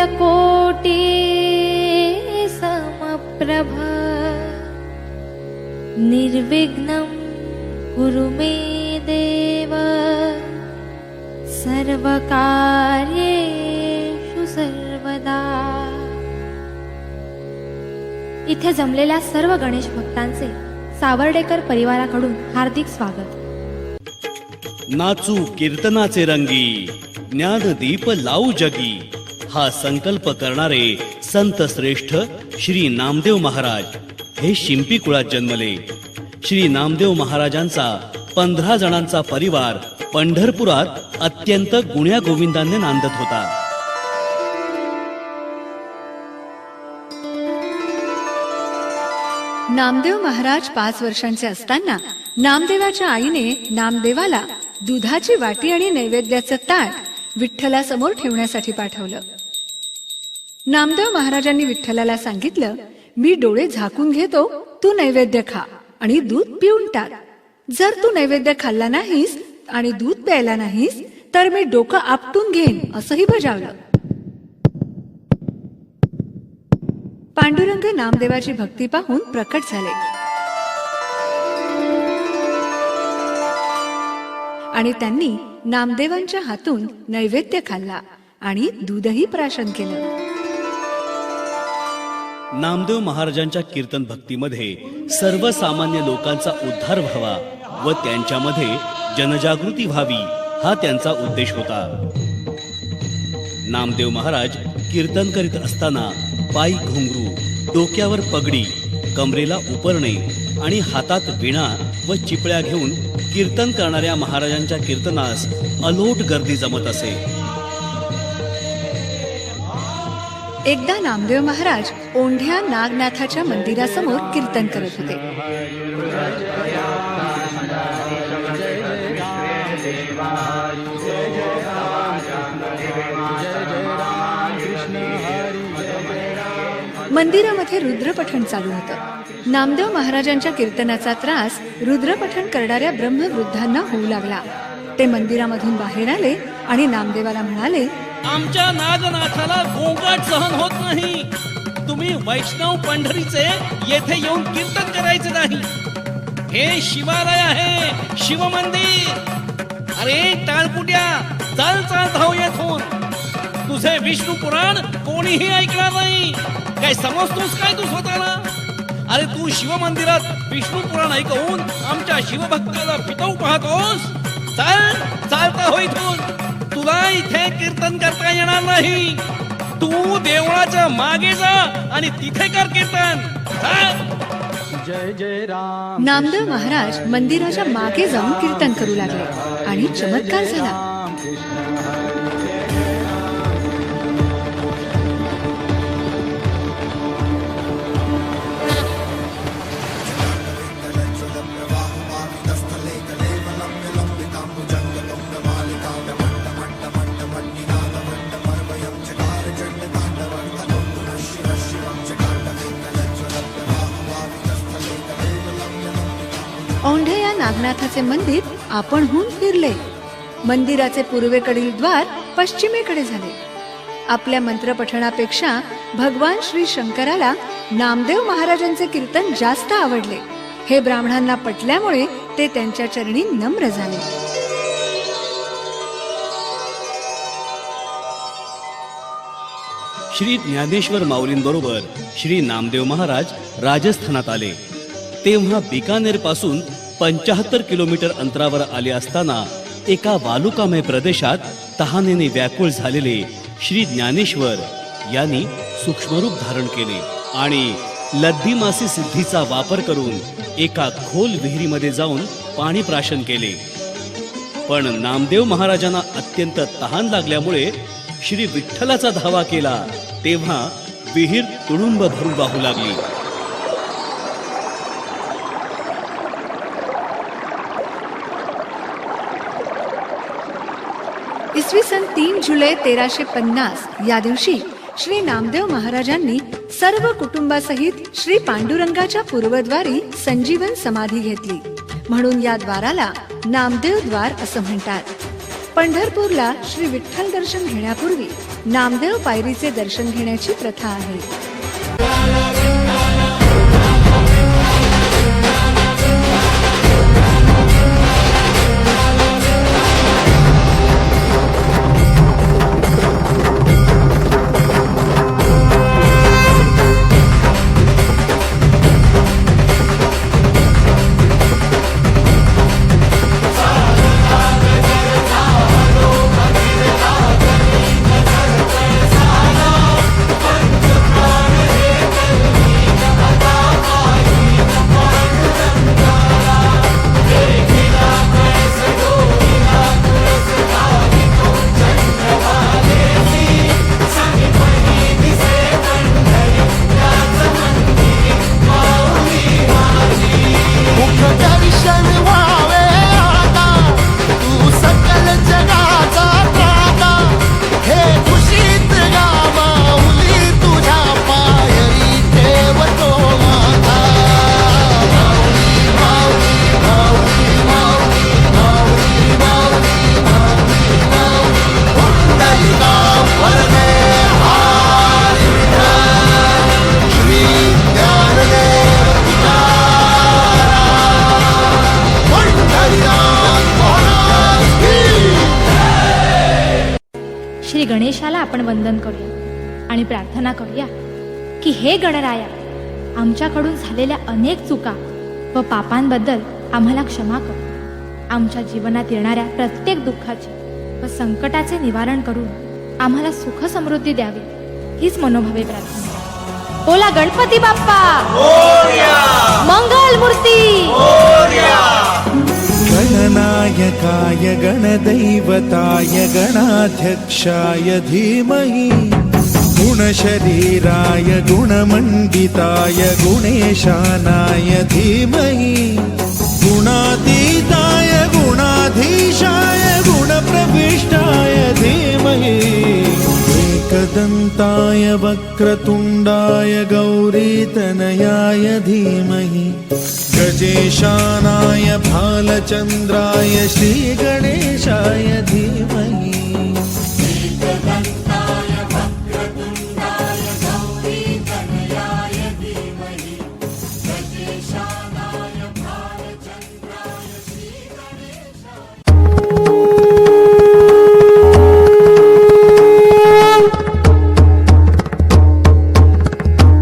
सूर्यकोटि समप्रभ निर्विघ्नं कुरु मे देव सर्वकार्येषु सर्वदा। इथे जमलेल्या सर्व गणेश भक्तांचे सावर्डेकर परिवाराकडून हार्दिक स्वागत। नाचू कीर्तनाचे रंगी ज्ञानदीप लावू जगी हा संकल्प करणारे संत श्रेष्ठ श्री नामदेव महाराज हे शिंपी कुळात जन्मले। श्री नामदेव महाराजांचा 15 जणांचा परिवार पंढरपुरात अत्यंत गुण्या गोविंदाने नांदत होता। नामदेव महाराज 5 वर्षांचे असताना नामदेवाच्या आईने नामदेवाला दुधाची वाटी आणि नैवेद्याचं ताट विठ्ठलासमोर ठेवण्यासाठी पाठवलं। नामदेव महाराजांनी विठ्ठलाला सांगितलं, मी डोळे झाकून घेतो, तू नैवेद्य खा आणि दूध पिऊन टाक। जर तू नैवेद्य खाल्ला नाहीस आणि दूध प्यायला नाहीस तर मी डोकं आपटून घेईन असंही बजावलं। पांडुरंग नामदेवाची भक्ती पाहून प्रकट झाले आणि त्यांनी नामदेवांच्या हातून नैवेद्य खाल्ला आणि दूधही प्राशन केलं। नामदेव महाराजांच्या कीर्तन भक्तीमध्ये सर्वसामान्य लोकांचा उद्धार व्हावा व त्यांच्यामध्ये जनजागृती व्हावी हा त्यांचा उद्देश होता। नामदेव महाराज कीर्तन करीत असताना पायी घुंगरू, डोक्यावर पगडी, कमरेला उपरणे आणि हातात वीणा व चिपळ्या घेऊन कीर्तन करणाऱ्या महाराजांच्या कीर्तनास अलोट गर्दी जमत असे। एकदा नामदेव महाराज ओंढ्या नागनाथाच्या मंदिरासमोर कीर्तन करत होते। मंदिरामध्ये रुद्रपठण चालू होतं। नामदेव महाराजांच्या कीर्तनाचा त्रास रुद्रपठण करणाऱ्या ब्रह्मवृद्धांना होऊ लागला। ते मंदिरामधून बाहेर आले आणि नामदेवाला म्हणाले, आमच्या नागनाथाला गोंगाट सहन होत नाही। तुम्ही वैष्णव पंढरीचे येथे येऊन कीर्तन करायचे नाही। हे शिवालय आहे, शिव मंदिर। अरे टाळपुट्या, चल चल धाव येथून। तुझे विष्णू पुराण कोणीही ऐकणार नाही। काय समजतोस काय तू स्वतःला? अरे तू शिव मंदिरात विष्णू पुराण ऐकवून आमच्या शिवभक्ताला पिटवू पाहतोस? चल चालता हो इथून। तुला इथे कीर्तन करता येणार नाही। तू देवळाच्या मागे जा आणि तिथे कर कीर्तन। जय जय राम। नामदेव महाराज मंदिराच्या मागे जाऊन कीर्तन करू लागले आणि चमत्कार झाला। औंढे या नागनाथाचे मंदिर आपणहून फिरले। मंदिराचे पूर्वेकडील द्वार पश्चिमेकडे झाले। आपल्या मंत्रपठणापेक्षा भगवान श्री शंकराला नामदेव महाराजांचे कीर्तन जास्त आवडले। हे ब्राह्मणांना पटल्यामुळे ते त्यांच्या चरणी नम्र झाले। श्री ज्ञानेश्वर माऊलींबरोबर श्री नामदेव महाराज राजस्थानात आले। तेव्हा बिकानेर पासून 75 किलोमीटर अंतरावर आले असताना एका वालुकामय प्रदेशात तहानेने व्याकुळ झालेले श्री ज्ञानेश्वर यांनी सूक्ष्मरूप धारण केले आणि लद्दीमासी सिद्धीचा वापर करून एका खोल विहिरीमध्ये जाऊन पाणी प्राशन केले। पण नामदेव महाराजांना अत्यंत तहान लागल्यामुळे श्री विठ्ठलाचा धावा केला तेव्हा विहीर तुडुंब भरून वाहू लागली। इसवी सन 3 जुलै 1350 या दिवशी श्री नामदेव महाराजांनी सर्व कुटुंबासहित श्री पांडुरंगाच्या पूर्वद्वारी संजीवन समाधी घेतली, म्हणून या द्वाराला नामदेव द्वार असं म्हणतात। पंढरपूरला श्री विठ्ठल दर्शन घेण्यापूर्वी नामदेव पायरीचे दर्शन घेण्याची प्रथा आहे. श्री गणेशाला आपण वंदन करूया आणि प्रार्थना करूया की हे गणराया, आमच्याकडून झालेल्या अनेक चुका व पापांबद्दल आम्हाला क्षमा कर. आमच्या जीवनात येणाऱ्या प्रत्येक दुःखाचे व संकटाचे निवारण करून आम्हाला सुख समृद्धी द्यावी, हीच मनोभावे प्रार्थना. बोला गणपती बाप्पा, मंगल मूर्ती. गणनायकाय गणदैवताय गणाध्यक्षाय धीमहि गुणशरीराय गुणमण्डिताय गुणेशानाय धीमहि गुणातीताय गुणाधीशाय गुणप्रविष्टाय धीमहि एकदन्ताय वक्रतुण्डाय गौरीतनयाय धीमहि गजेशानाय भालचन्द्राय श्रीगणेशाय धीमहि